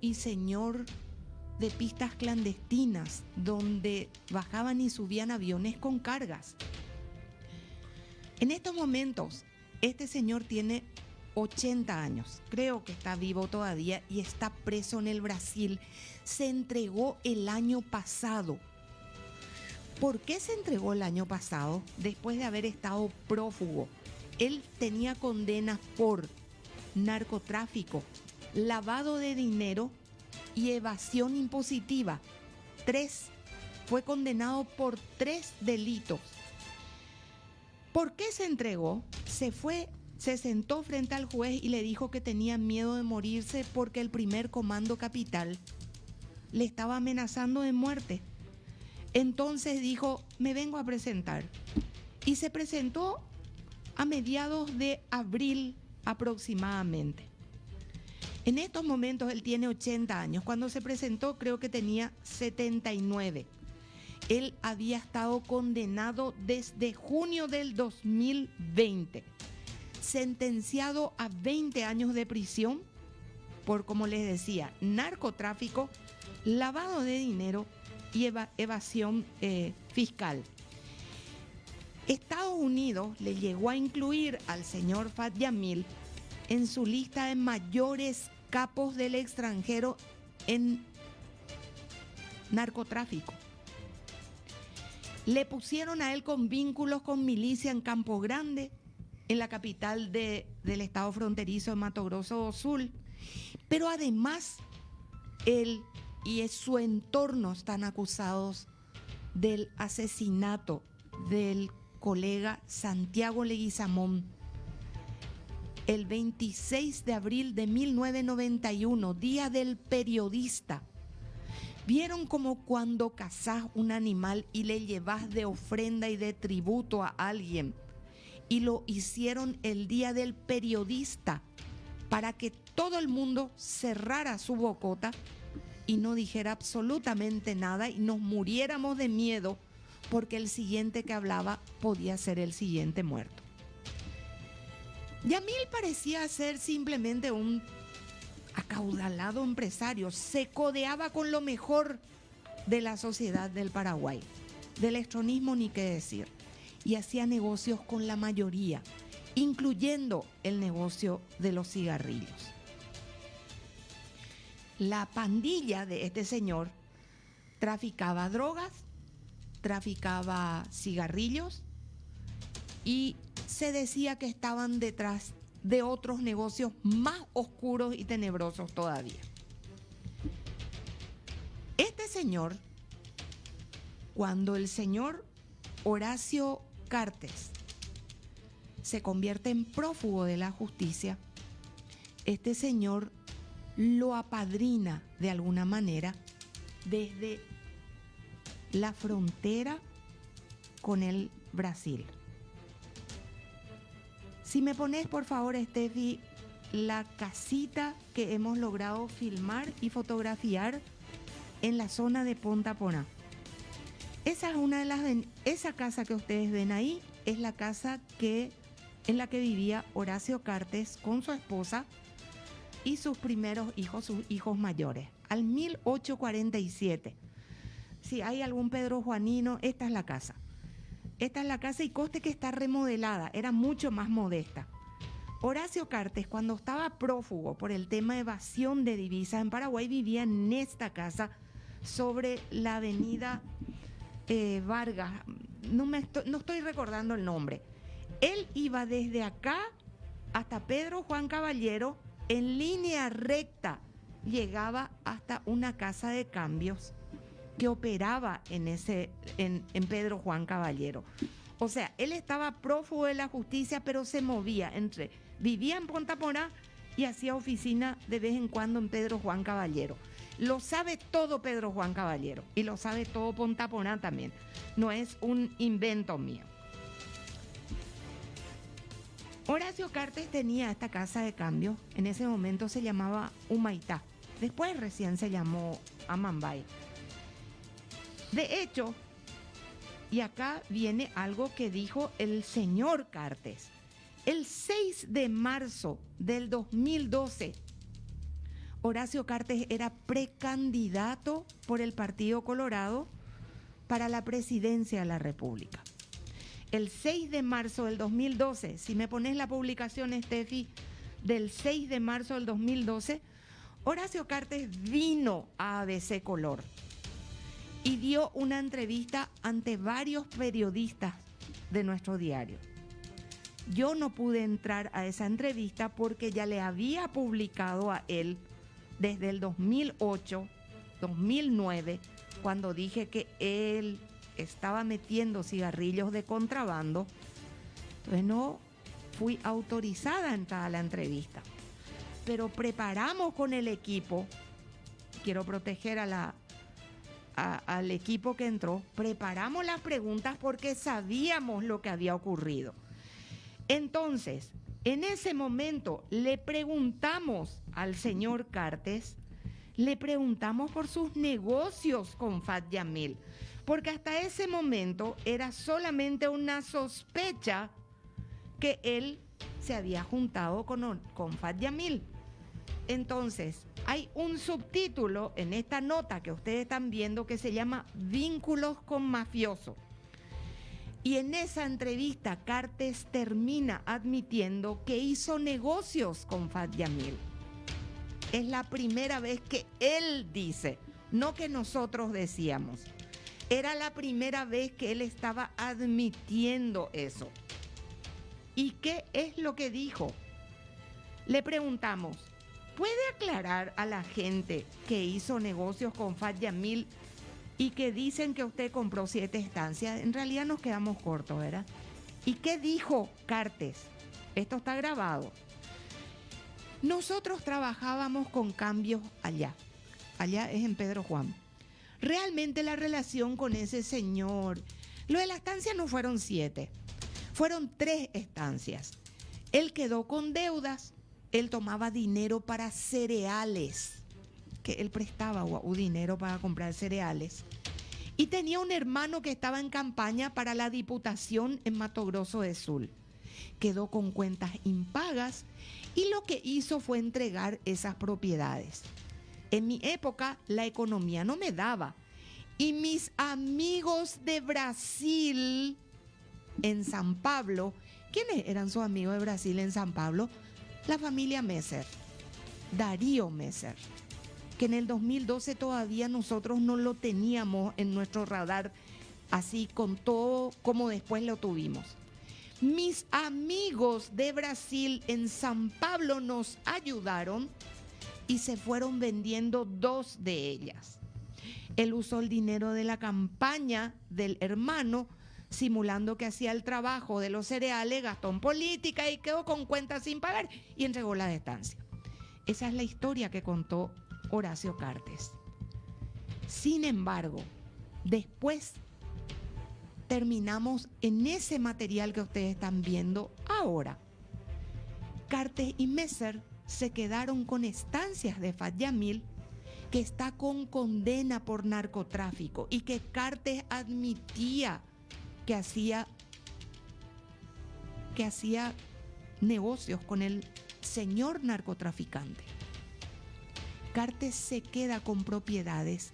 y señor de pistas clandestinas donde bajaban y subían aviones con cargas. En estos momentos, este señor tiene 80 años, creo que está vivo todavía y está preso en el Brasil. Se entregó el año pasado. ¿Por qué se entregó el año pasado? Después de haber estado prófugo. Él tenía condenas por narcotráfico, lavado de dinero y evasión impositiva. 3. Fue condenado por 3 delitos. ¿Por qué se entregó? Se sentó frente al juez y le dijo que tenía miedo de morirse porque el primer comando capital le estaba amenazando de muerte. Entonces dijo, me vengo a presentar. Y se presentó a mediados de abril aproximadamente. En estos momentos él tiene 80 años. Cuando se presentó creo que tenía 79. Él había estado condenado desde junio del 2020, sentenciado a 20 años de prisión por, como les decía, narcotráfico, lavado de dinero y evasión fiscal. Estados Unidos le llegó a incluir al señor Fat Yamil en su lista de mayores capos del extranjero en narcotráfico. Le pusieron a él con vínculos con milicia en Campo Grande, en la capital del estado fronterizo de Mato Grosso do Sul. Pero además, él y su entorno están acusados del asesinato del colega Santiago Leguizamón el 26 de abril de 1991, Día del Periodista. ¿Vieron como cuando cazás un animal y le llevas de ofrenda y de tributo a alguien? Y lo hicieron el Día del Periodista para que todo el mundo cerrara su bocota y no dijera absolutamente nada y nos muriéramos de miedo porque el siguiente que hablaba podía ser el siguiente muerto. Yamil parecía ser simplemente un acaudalado empresario, se codeaba con lo mejor de la sociedad del Paraguay, del electronismo ni qué decir, y hacía negocios con la mayoría, incluyendo el negocio de los cigarrillos. La pandilla de este señor traficaba drogas, traficaba cigarrillos y se decía que estaban detrás de otros negocios más oscuros y tenebrosos todavía. Este señor, cuando el señor Horacio Cartes se convierte en prófugo de la justicia, este señor lo apadrina de alguna manera desde la frontera con el Brasil. Si me pones, por favor, Steffi, la casita que hemos logrado filmar y fotografiar en la zona de Ponta Porá. Esa es una de las... Esa casa que ustedes ven ahí es la casa en la que vivía Horacio Cartes con su esposa y sus primeros hijos, sus hijos mayores, al 1847. Si hay algún Pedro Juanino, esta es la casa. Esta es la casa y conste que está remodelada, era mucho más modesta. Horacio Cartes, cuando estaba prófugo por el tema de evasión de divisas en Paraguay, vivía en esta casa sobre la avenida Vargas, no estoy recordando el nombre. Él iba desde acá hasta Pedro Juan Caballero en línea recta, llegaba hasta una casa de cambios que operaba en Pedro Juan Caballero. O sea, él estaba prófugo de la justicia, pero se movía vivía en Ponta Porá y hacía oficina de vez en cuando en Pedro Juan Caballero. Lo sabe todo Pedro Juan Caballero y lo sabe todo Ponta Porá también. No es un invento mío. Horacio Cartes tenía esta casa de cambio, en ese momento se llamaba Humaitá, después recién se llamó Amambay. De hecho, y acá viene algo que dijo el señor Cartes, el 6 de marzo del 2012, Horacio Cartes era precandidato por el Partido Colorado para la presidencia de la República. El 6 de marzo del 2012, si me pones la publicación, Steffi, del 6 de marzo del 2012, Horacio Cartes vino a ABC Color y dio una entrevista ante varios periodistas de nuestro diario. Yo no pude entrar a esa entrevista porque ya le había publicado a él desde el 2008, 2009, cuando dije que él estaba metiendo cigarrillos de contrabando. Entonces no fui autorizada a entrar a la entrevista. Pero preparamos con el equipo, quiero proteger al equipo que entró, preparamos las preguntas porque sabíamos lo que había ocurrido. Entonces, en ese momento le preguntamos al señor Cartes, le preguntamos por sus negocios con Fat Yamil, porque hasta ese momento era solamente una sospecha que él se había juntado con Fat Yamil. Entonces, hay un subtítulo en esta nota que ustedes están viendo que se llama Vínculos con mafioso. Y en esa entrevista, Cartes termina admitiendo que hizo negocios con Fat Yamil. Es la primera vez que él dice, no que nosotros decíamos. Era la primera vez que él estaba admitiendo eso. ¿Y qué es lo que dijo? Le preguntamos, ¿puede aclarar a la gente que hizo negocios con Fat Yamil y que dicen que usted compró 7 estancias? En realidad nos quedamos cortos, ¿verdad? ¿Y qué dijo Cartes? Esto está grabado. Nosotros trabajábamos con cambios allá. Allá es en Pedro Juan. Realmente la relación con ese señor, lo de la estancia no fueron 7, fueron 3 estancias. Él quedó con deudas, él tomaba dinero para cereales, que él prestaba dinero para comprar cereales. Y tenía un hermano que estaba en campaña para la diputación en Mato Grosso de Sul. Quedó con cuentas impagas y lo que hizo fue entregar esas propiedades. En mi época la economía no me daba y mis amigos de Brasil en San Pablo, ¿quiénes eran sus amigos de Brasil en San Pablo? La familia Messer, Darío Messer, que en el 2012 todavía nosotros no lo teníamos en nuestro radar así con todo como después lo tuvimos. Mis amigos de Brasil en San Pablo nos ayudaron y se fueron vendiendo 2 de ellas. Él usó el dinero de la campaña del hermano, simulando que hacía el trabajo de los cereales, gastó en política y quedó con cuentas sin pagar y entregó la estancia. Esa es la historia que contó Horacio Cartes. Sin embargo, después terminamos en ese material que ustedes están viendo ahora. Cartes y Messer se quedaron con estancias de Fat Yamil, que está con condena por narcotráfico y que Cartes admitía que hacía negocios con el señor narcotraficante. Cartes se queda con propiedades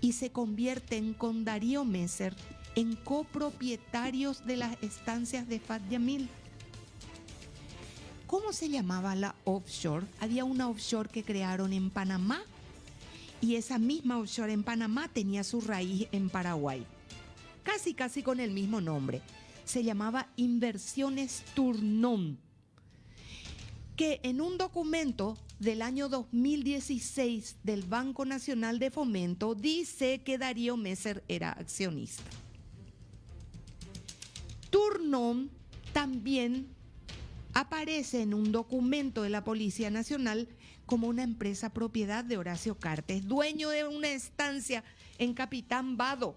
y se convierten con Darío Messer en copropietarios de las estancias de Fat Yamil. ¿Cómo se llamaba la offshore? Había una offshore que crearon en Panamá y esa misma offshore en Panamá tenía su raíz en Paraguay. Casi con el mismo nombre. Se llamaba Inversiones Turnón, que en un documento del año 2016 del Banco Nacional de Fomento dice que Darío Messer era accionista. Turnón también aparece en un documento de la Policía Nacional como una empresa propiedad de Horacio Cartes, dueño de una estancia en Capitán Vado,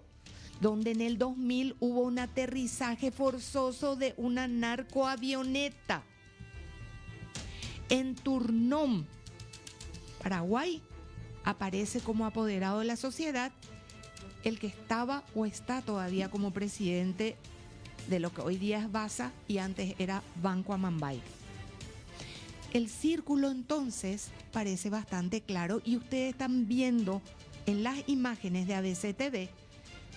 donde en el 2000 hubo un aterrizaje forzoso de una narcoavioneta. En Turnón, Paraguay, aparece como apoderado de la sociedad el que estaba o está todavía como presidente de lo que hoy día es BASA y antes era Banco Amambay. El círculo entonces parece bastante claro y ustedes están viendo en las imágenes de ABC TV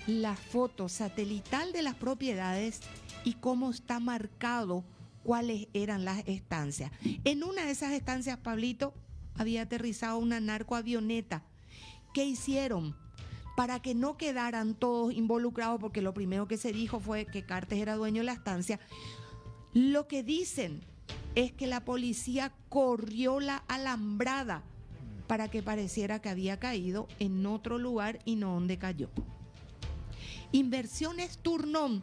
la foto satelital de las propiedades y cómo está marcado cuáles eran las estancias. En una de esas estancias, Pablito, había aterrizado una narcoavioneta. ¿Qué hicieron? Para que no quedaran todos involucrados, porque lo primero que se dijo fue que Cartes era dueño de la estancia. Lo que dicen es que la policía corrió la alambrada para que pareciera que había caído en otro lugar y no donde cayó. Inversiones Turnón,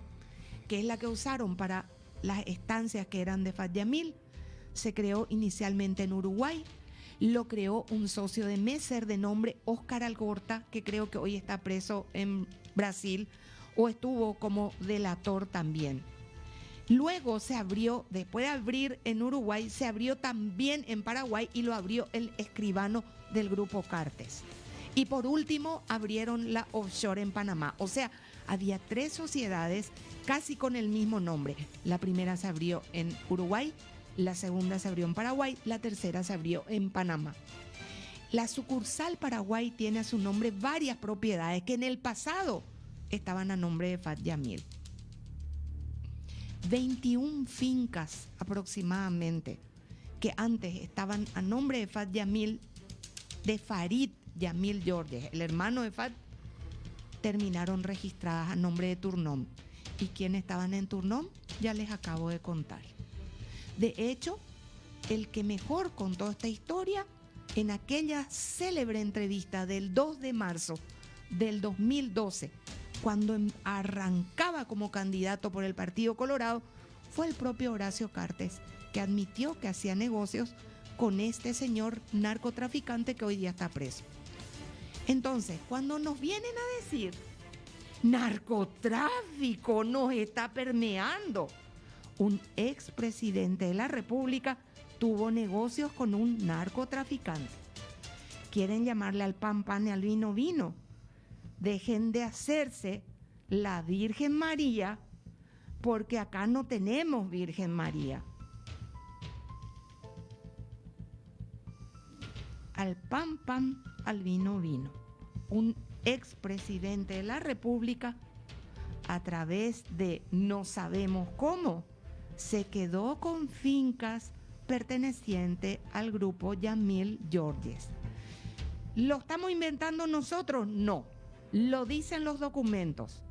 que es la que usaron para las estancias que eran de Fat Yamil, se creó inicialmente en Uruguay. Lo creó un socio de Messer de nombre Óscar Algorta, que creo que hoy está preso en Brasil o estuvo como delator también. Luego se abrió, después de abrir en Uruguay, se abrió también en Paraguay y lo abrió el escribano del grupo Cartes. Y por último abrieron la offshore en Panamá. O sea, había 3 sociedades casi con el mismo nombre. La primera se abrió en Uruguay, la segunda se abrió en Paraguay, la tercera se abrió en Panamá. La sucursal Paraguay tiene a su nombre varias propiedades que en el pasado estaban a nombre de Fat Yamil. 21 fincas aproximadamente que antes estaban a nombre de Fat Yamil, de Farid Yamil Georges, el hermano de Fat, terminaron registradas a nombre de Turnón. ¿Y quiénes estaban en Turnón? Ya les acabo de contar. De hecho, el que mejor contó esta historia en aquella célebre entrevista del 2 de marzo del 2012, cuando arrancaba como candidato por el Partido Colorado, fue el propio Horacio Cartes, que admitió que hacía negocios con este señor narcotraficante que hoy día está preso. Entonces, cuando nos vienen a decir narcotráfico nos está permeando, un expresidente de la República tuvo negocios con un narcotraficante. Quieren llamarle al pan pan y al vino vino. Dejen de hacerse la Virgen María, porque acá no tenemos Virgen María. Al pan pan, al vino vino. Un expresidente de la República, a través de no sabemos cómo, se quedó con fincas pertenecientes al grupo Yamil Georges. ¿Lo estamos inventando nosotros? No. ¿Lo dicen los documentos?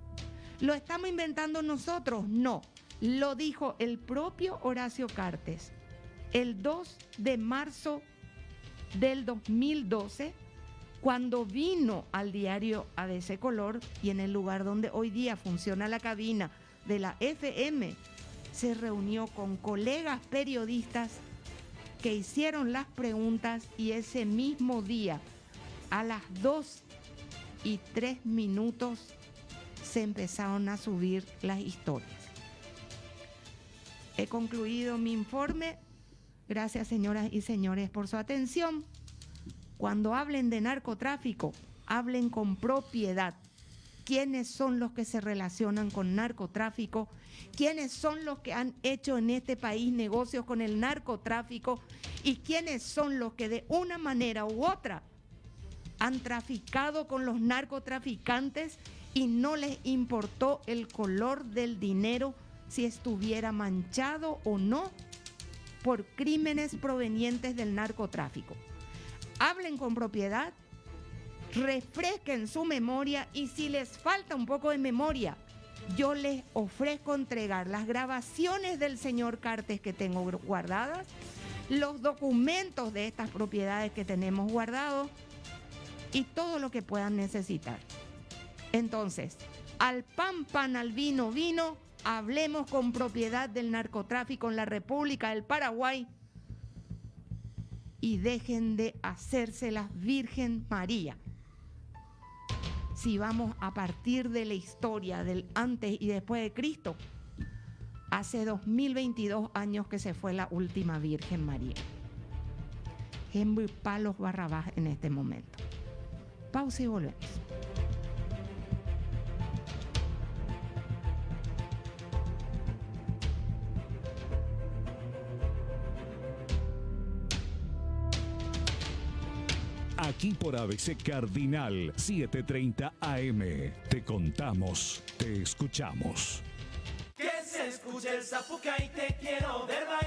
¿Lo estamos inventando nosotros? No. Lo dijo el propio Horacio Cartes el 2 de marzo del 2012, cuando vino al diario ABC Color y en el lugar donde hoy día funciona la cabina de la FM, se reunió con colegas periodistas que hicieron las preguntas y ese mismo día, a las 2:03, se empezaron a subir las historias. He concluido mi informe. Gracias, señoras y señores, por su atención. Cuando hablen de narcotráfico, hablen con propiedad. ¿Quiénes son los que se relacionan con narcotráfico? ¿Quiénes son los que han hecho en este país negocios con el narcotráfico? ¿Y quiénes son los que de una manera u otra han traficado con los narcotraficantes y no les importó el color del dinero, si estuviera manchado o no por crímenes provenientes del narcotráfico? Hablen con propiedad, refresquen su memoria y si les falta un poco de memoria, yo les ofrezco entregar las grabaciones del señor Cartes que tengo guardadas, los documentos de estas propiedades que tenemos guardados y todo lo que puedan necesitar. Entonces, al pan pan, al vino vino, hablemos con propiedad del narcotráfico en la República del Paraguay y dejen de hacerse la Virgen María. Si vamos a partir de la historia del antes y después de Cristo, hace 2022 años que se fue la última Virgen María. Henry Palos Barrabás en este momento. Pausa y volvemos. aquí por ABC Cardinal 7:30 AM. Te contamos, te escuchamos. Que se escuche el Zapucay, te quiero ver bailar.